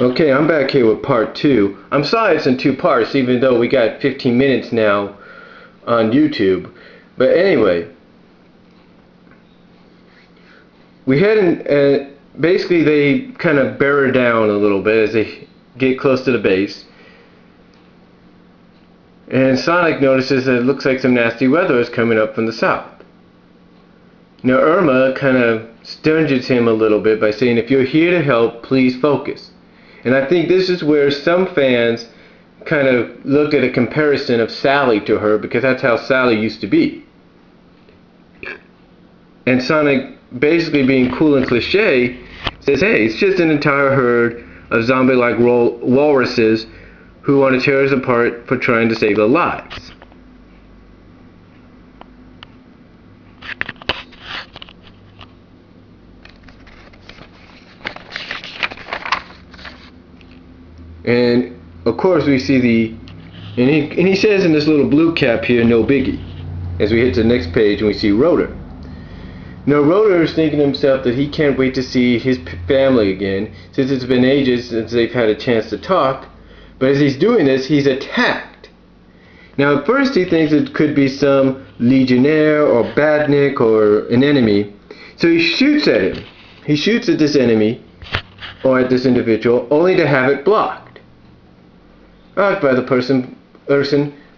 Okay, I'm back here with part 2. I'm sorry it's in 2 parts, even though we got 15 minutes now on YouTube. But anyway, we had basically they kind of bear her down a little bit as they get close to the base. And Sonic notices that it looks like some nasty weather is coming up from the south. Now Irma kind of stunges him a little bit by saying, if you're here to help, please focus. And I think this is where some fans kind of look at a comparison of Sally to her, because that's how Sally used to be. And Sonic, basically being cool and cliche, says, hey, it's just an entire herd of zombie-like walruses who want to tear us apart for trying to save their lives. And of course we see and he says in this little blue cap here, no biggie, as we hit to the next page and we see Rotor. Now Rotor is thinking to himself that he can't wait to see his family again, since it's been ages since they've had a chance to talk. But as he's doing this, he's attacked. Now at first he thinks it could be some legionnaire or badnik or an enemy, so he shoots at him. He shoots at this enemy, or at this individual, only to have it blocked by the person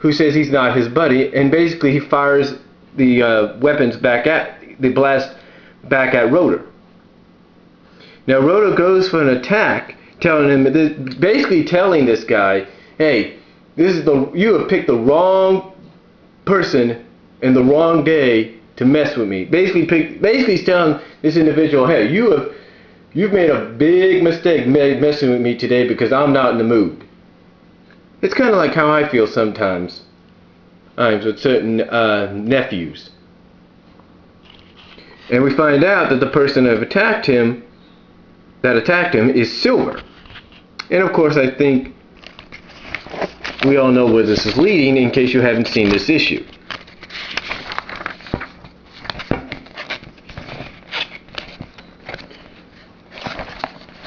who says he's not his buddy, and basically he fires the weapons back at the blast back at Rotor. Now Rotor goes for an attack, basically telling this guy, hey, you have picked the wrong person and the wrong day to mess with me. Basically he's telling this individual, hey, you've made a big mistake messing with me today because I'm not in the mood. It's kind of like how I feel sometimes with certain nephews. And we find out that the person that attacked him is Silver. And of course I think we all know where this is leading, in case you haven't seen this issue.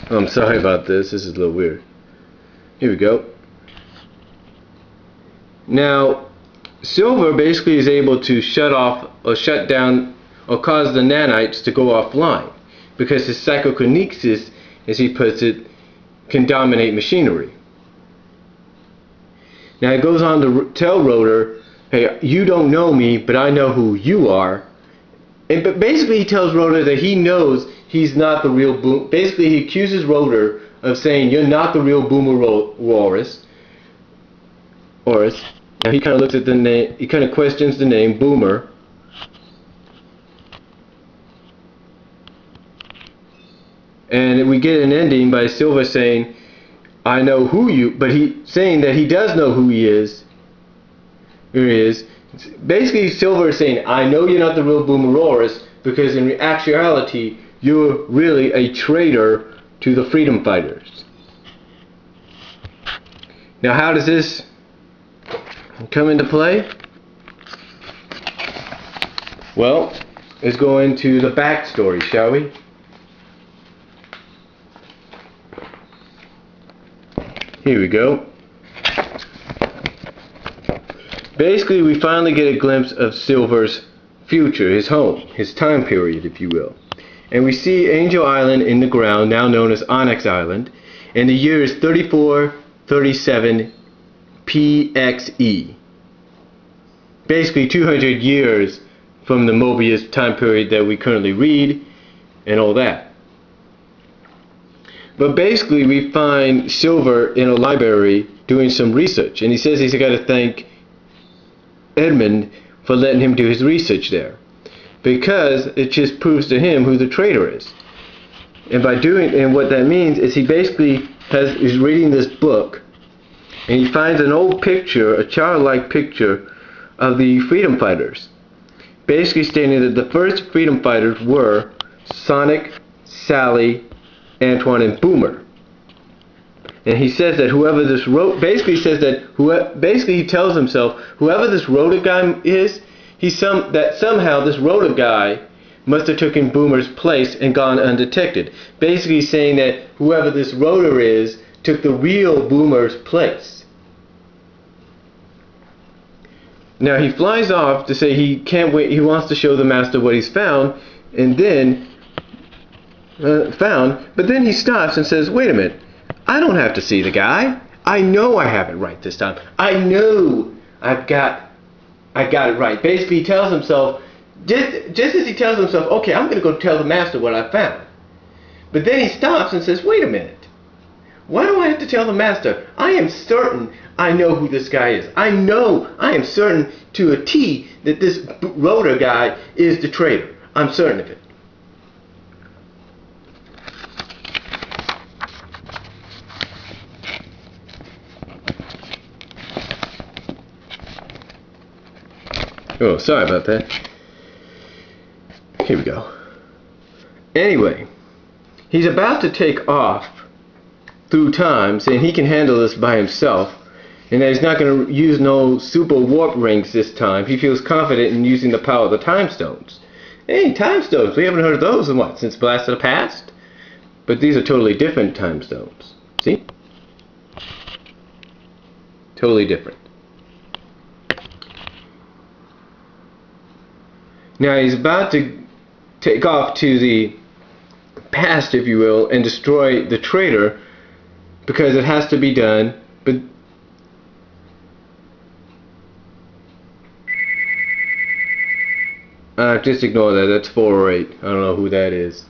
I'm sorry about this. This is a little weird. Here we go. Now, Silver basically is able to shut down or cause the nanites to go offline, because his psychokinesis, as he puts it, can dominate machinery. Now he goes on to tell Rotor, hey, you don't know me, but I know who you are. But basically he tells Rotor that he knows he's not the real Boom. Basically he accuses Rotor of saying, you're not the real Boomer Walrus. And he kind of looks at the name, he kind of questions the name Boomer. And we get an ending by Silver saying, I know who you, but saying that he does know who he is. Here he is. Basically Silver is saying, I know you're not the real Boomerolorus, because in actuality you're really a traitor to the freedom fighters. Now how does this come into play? Well, let's go into the backstory, shall we? Here we go. Basically, we finally get a glimpse of Silver's future, his home, his time period, if you will. And we see Angel Island in the ground, now known as Onyx Island, and the year is 3437 PXE. Basically 200 years from the Mobius time period that we currently read, and all that. But basically we find Silver in a library doing some research, and he says he's got to thank Edmund for letting him do his research there, because it just proves to him who the traitor is. And what that means is he basically is reading this book, and he finds an old picture, a childlike picture of the freedom fighters, basically stating that the first freedom fighters were Sonic, Sally, Antoine, and Boomer. And he says that whoever this basically he tells himself whoever this Rhoda guy is, somehow this Rhoda guy must have taken Boomer's place and gone undetected. Basically saying that whoever this Rotor is took the real Boomer's place. Now he flies off to say he can't wait, he wants to show the master what he's found, and then but then he stops and says, wait a minute, I don't have to see the guy. I know I have it right this time. I know I got it right. Basically he tells himself, just as he tells himself, okay, I'm going to go tell the master what I found. But then he stops and says, wait a minute. Why do I have to tell the master? I am certain I know who this guy is. I am certain to a T that this Rotor guy is the traitor. I'm certain of it. Oh, sorry about that. Here we go. Anyway, he's about to take off through time, saying he can handle this by himself, and that he's not going to use no super warp rings this time. He feels confident in using the power of the time stones. Hey, time stones! We haven't heard of those in what, since Blast of the Past? But these are totally different time stones. See? Totally different. Now he's about to take off to the past, if you will, and destroy the traitor, because it has to be done. But just ignore that. That's 4 or 8. I don't know who that is.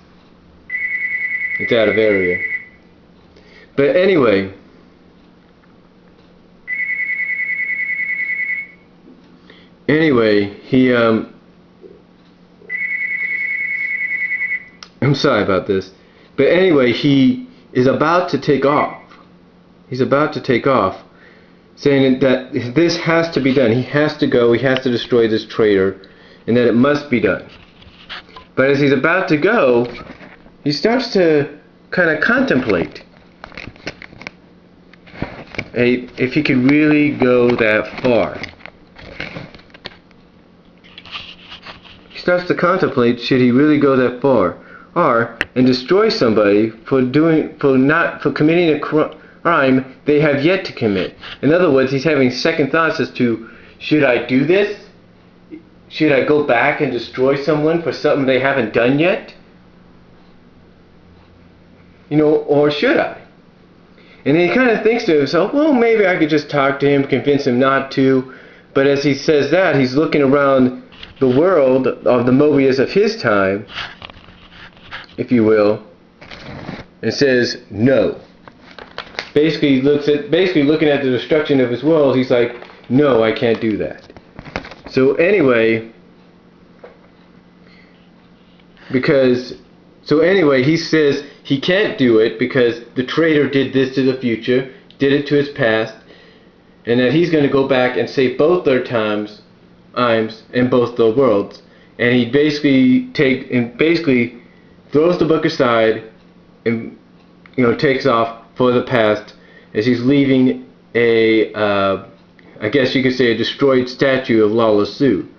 It's out of area. But anyway, he I'm sorry about this. But anyway, he is about to take off. He's about to take off, saying that this has to be done. He has to go. He has to destroy this traitor, and that it must be done. But as he's about to go, he starts to kind of contemplate if he could really go that far. He starts to contemplate, should he really go that far? And destroy somebody for committing a crime they have yet to commit. In other words, he's having second thoughts as to, should I do this? Should I go back and destroy someone for something they haven't done yet? Or should I? And he kind of thinks to himself, well, maybe I could just talk to him, convince him not to. But as he says that, he's looking around the world of the Mobius of his time, if you will, and says no. Basically looking at the destruction of his world, he's like, no, I can't do that. So anyway, he says he can't do it because the traitor did this to the future, did it to his past, and that he's going to go back and save both their times and both their worlds. And he basically throws the book aside and takes off for the past as he's leaving I guess you could say a destroyed statue of Lala Sue.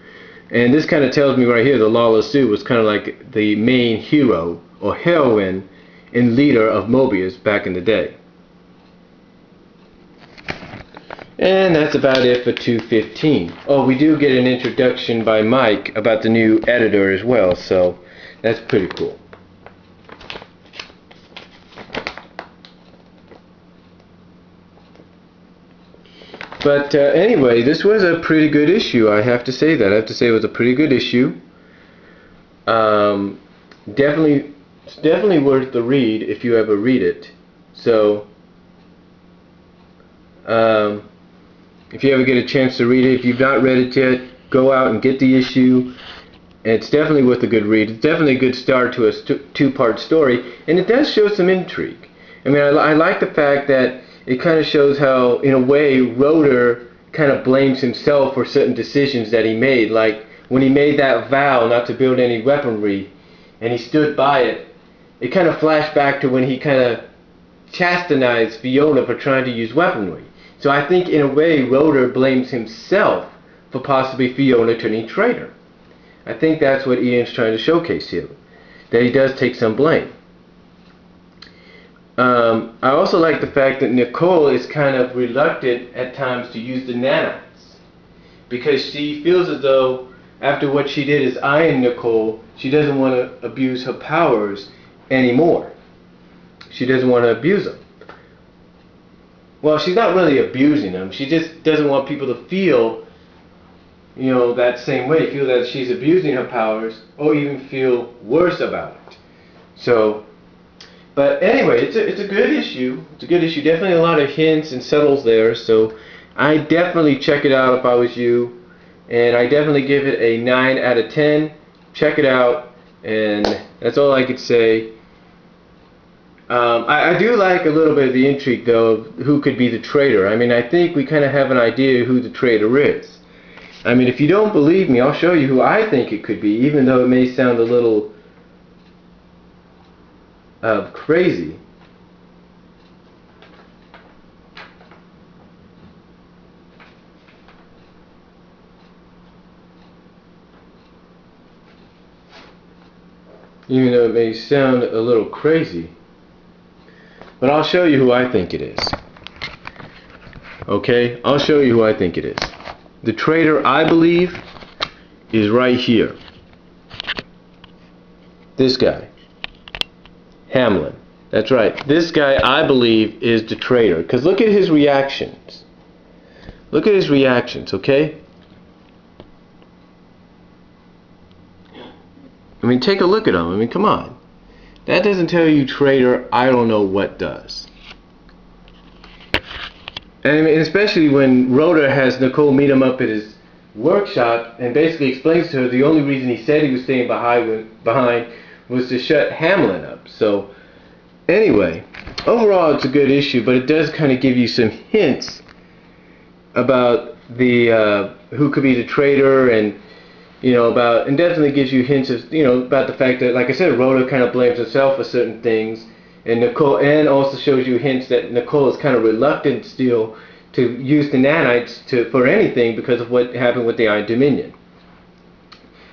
And this kind of tells me right here that Lala Sue was kind of like the main hero or heroine and leader of Mobius back in the day. And that's about it for 215. Oh, we do get an introduction by Mike about the new editor as well, so that's pretty cool. But anyway, this was a pretty good issue. I have to say that. I have to say it was a pretty good issue. Definitely worth the read if you ever read it. So, if you ever get a chance to read it, if you've not read it yet, go out and get the issue. It's definitely worth a good read. It's definitely a good start to a two-part story, and it does show some intrigue. I mean, I like the fact that it kind of shows how, in a way, Rotor kind of blames himself for certain decisions that he made. Like, when he made that vow not to build any weaponry, and he stood by it, it kind of flashed back to when he kind of chastised Fiona for trying to use weaponry. So I think, in a way, Rotor blames himself for possibly Fiona turning traitor. I think that's what Ian's trying to showcase here, that he does take some blame. I also like the fact that Nicole is kind of reluctant at times to use the nanites, because she feels as though after what she did as Ian Nicole, she doesn't want to abuse her powers anymore. She doesn't want to abuse them. Well, she's not really abusing them. She just doesn't want people to feel, you know, that same way. Feel that she's abusing her powers, or even feel worse about it. So, but anyway, it's a good issue. It's a good issue. Definitely a lot of hints and subtles there. So, I definitely check it out if I was you, and I definitely give it a 9 out of 10. Check it out, and that's all I could say. I do like a little bit of the intrigue, though, of who could be the traitor. I mean, I think we kind of have an idea who the traitor is. I mean, if you don't believe me, I'll show you who I think it could be, even though it may sound a little crazy. Even though it may sound a little crazy. But I'll show you who I think it is. Okay? I'll show you who I think it is. The traitor, I believe, is right here. This guy. Hamlin. That's right. This guy, I believe, is the traitor. Because look at his reactions. Look at his reactions, okay? I mean, take a look at him. I mean, come on. That doesn't tell you traitor. I don't know what does. And I mean, especially when Rhoda has Nicole meet him up at his workshop and basically explains to her the only reason he said he was staying behind was to shut Hamlin up. So, anyway, overall it's a good issue, but it does kind of give you some hints about the who could be the traitor, and you know, and definitely gives you hints of, you know, about the fact that, like I said, Rhoda kind of blames herself for certain things, and also shows you hints that Nicole is kind of reluctant still to use the nanites for anything because of what happened with the Iron Dominion,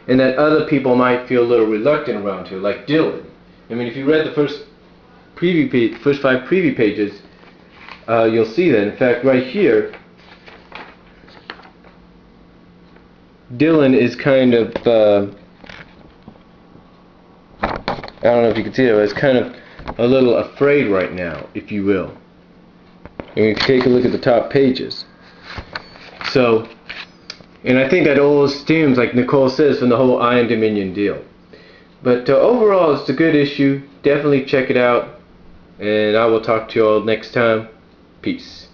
and that other people might feel a little reluctant around her, like Dylan. I mean, if you read the first 5 preview pages, you'll see that. In fact, right here, Dylan is kind of, I don't know if you can see that, but it's kind of a little afraid right now, if you will. And you can take a look at the top pages. So, and I think that all stems, like Nicole says, from the whole Iron Dominion deal. But overall, it's a good issue. Definitely check it out. And I will talk to you all next time. Peace.